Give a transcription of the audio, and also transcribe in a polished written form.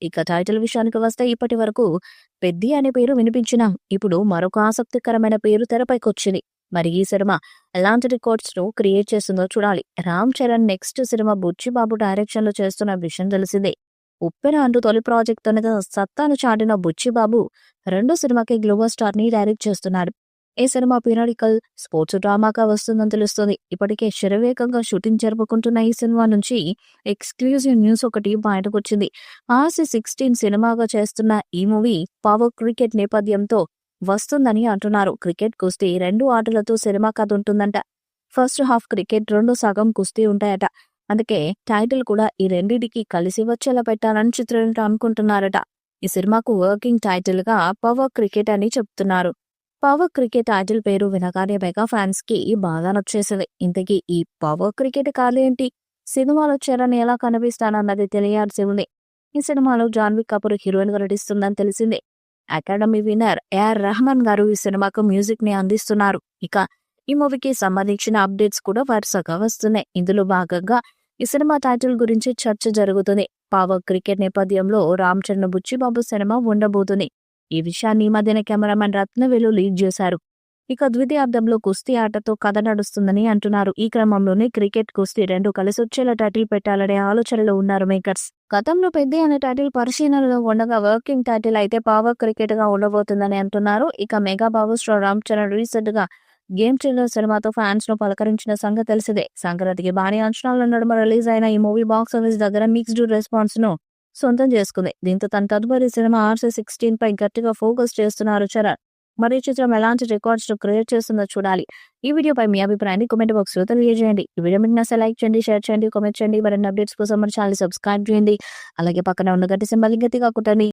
ఇక టైటిల్ విషయానికి వస్తే ఇప్పటి వరకు పెద్ది అనే పేరు వినిపించినాం. ఇప్పుడు మరొక ఆసక్తికరమైన పేరు తెరపైకొచ్చింది. మరి ఈ సినిమా ఎలాంటి రికార్డ్స్ ను క్రియేట్ చేస్తుందో చూడాలి. Ram Charan next cinema Buchi Babu direction లో చేస్తున్న విషయం తెలిసిందే. ఉప్పెన అంటూ తొలి ప్రాజెక్ట్ తన సత్తాను చాటిన బుచ్చిబాబు రెండో సినిమాకి గ్లోబల్ స్టార్ ని డైరెక్ట్ చేస్తున్నాడు. ఈ సినిమా పీరియాడికల్ స్పోర్ట్స్ డ్రామాగా వస్తుందని తెలుస్తుంది. ఇప్పటికే శరవేగంగా షూటింగ్ జరుపుకుంటున్న ఈ సినిమా నుంచి ఎక్స్క్లూజివ్ న్యూస్ ఒకటి బయటకొచ్చింది. RC16 సినిమాగా చేస్తున్న ఈ మూవీ పవర్ క్రికెట్ నేపథ్యంతో వస్తుందని అంటున్నారు. క్రికెట్, కుస్తీ రెండు ఆటలతో సినిమా కథ ఉంటుందంట. ఫస్ట్ హాఫ్ క్రికెట్, రెండో సగం కుస్తీ ఉంటాయట. అందుకే టైటిల్ కూడా ఈ రెండిటికి కలిసి వచ్చేలా పెట్టాలని చిత్రయూనిట్ అనుకుంటున్నారట. ఈ సినిమాకు వర్కింగ్ టైటిల్ గా పవర్ క్రికెట్ అని చెప్తున్నారు. పవర్ క్రికెట్ టైటిల్ పేరు వినగానే మెగా ఫ్యాన్స్ కి బాగా నచ్చేసింది. ఇంతకీ ఈ పవర్ క్రికెట్ కాలేంటి, సినిమాలో చరణ్ ఎలా కనిపిస్తానన్నది తెలియాల్సి ఉంది. ఈ సినిమాలో జాన్వీ కపూర్ హీరోయిన్ గా నటిస్తుందని తెలిసిందే. అకాడమీ విన్నర్ AR రెహమాన్ గారు ఈ సినిమాకు మ్యూజిక్ ని అందిస్తున్నారు. ఇక ఈ మూవీకి సంబంధించిన అప్డేట్స్ కూడా వరుసగా వస్తున్నాయి. ఇందులో భాగంగా ఈ సినిమా టైటిల్ గురించి చర్చ జరుగుతుంది. పవర్ క్రికెట్ నేపథ్యంలో రామ్ చరణ్ బుచ్చిబాబు సినిమా ఉండబోతుంది. ఈ విషయాన్ని ఈ మధ్యన కెమెరామెన్ రత్నవేలు లీక్ చేశారు. ఇక ద్వితీయార్థంలో కుస్తీ ఆటతో కథ నడుస్తుందని అంటున్నారు. ఈ క్రమంలోనే క్రికెట్, కుస్తీ రెండు కలిసొచ్చేలా టైటిల్ పెట్టాలనే ఆలోచనలో ఉన్నారు మేకర్స్. గతంలో పెద్ద అనే టైటిల్ పరిశీలనలో ఉండగా వర్కింగ్ టైటిల్ అయితే పవర్ క్రికెట్ గా ఉండబోతుందని అంటున్నారు. ఇక mega power star Ram Charan recent గా గేమ్ చేంజర్ సినిమాతో ఫ్యాన్స్ ను పలకరించిన సంగతి తెలిసిందే. సంక్రాంతికి భారీ అంచనాల నడుమ రిలీజ్ అయిన ఈ మూవీ బాక్స్ ఆఫీస్ దగ్గర మిక్స్డ్ రెస్పాన్స్ ను సొంతం చేసుకుంది. దీంతో తన తదుపరి సినిమా RC16 పై గట్టిగా ఫోకస్ చేస్తున్నారు చరణ్. మరి ఈ చిత్రం ఎలాంటి రికార్డ్స్ ను క్రియేట్ చేస్తుందో చూడాలి. ఈ వీడియోపై మీ అభిప్రాయాన్ని కామెంట్ బాక్స్ లో తెలియజేయండి. ఈ వీడియో మీకు నచ్చితే లైక్ చేయండి, షేర్ చేయండి, కామెంట్ చేయండి. మరిన్ని అప్డేట్స్ కోసం మన ఛానల్ సబ్స్క్రైబ్ చేయండి. అలాగే పక్కన ఉన్న గట్టి సింబల్ గట్టిగా కొట్టండి.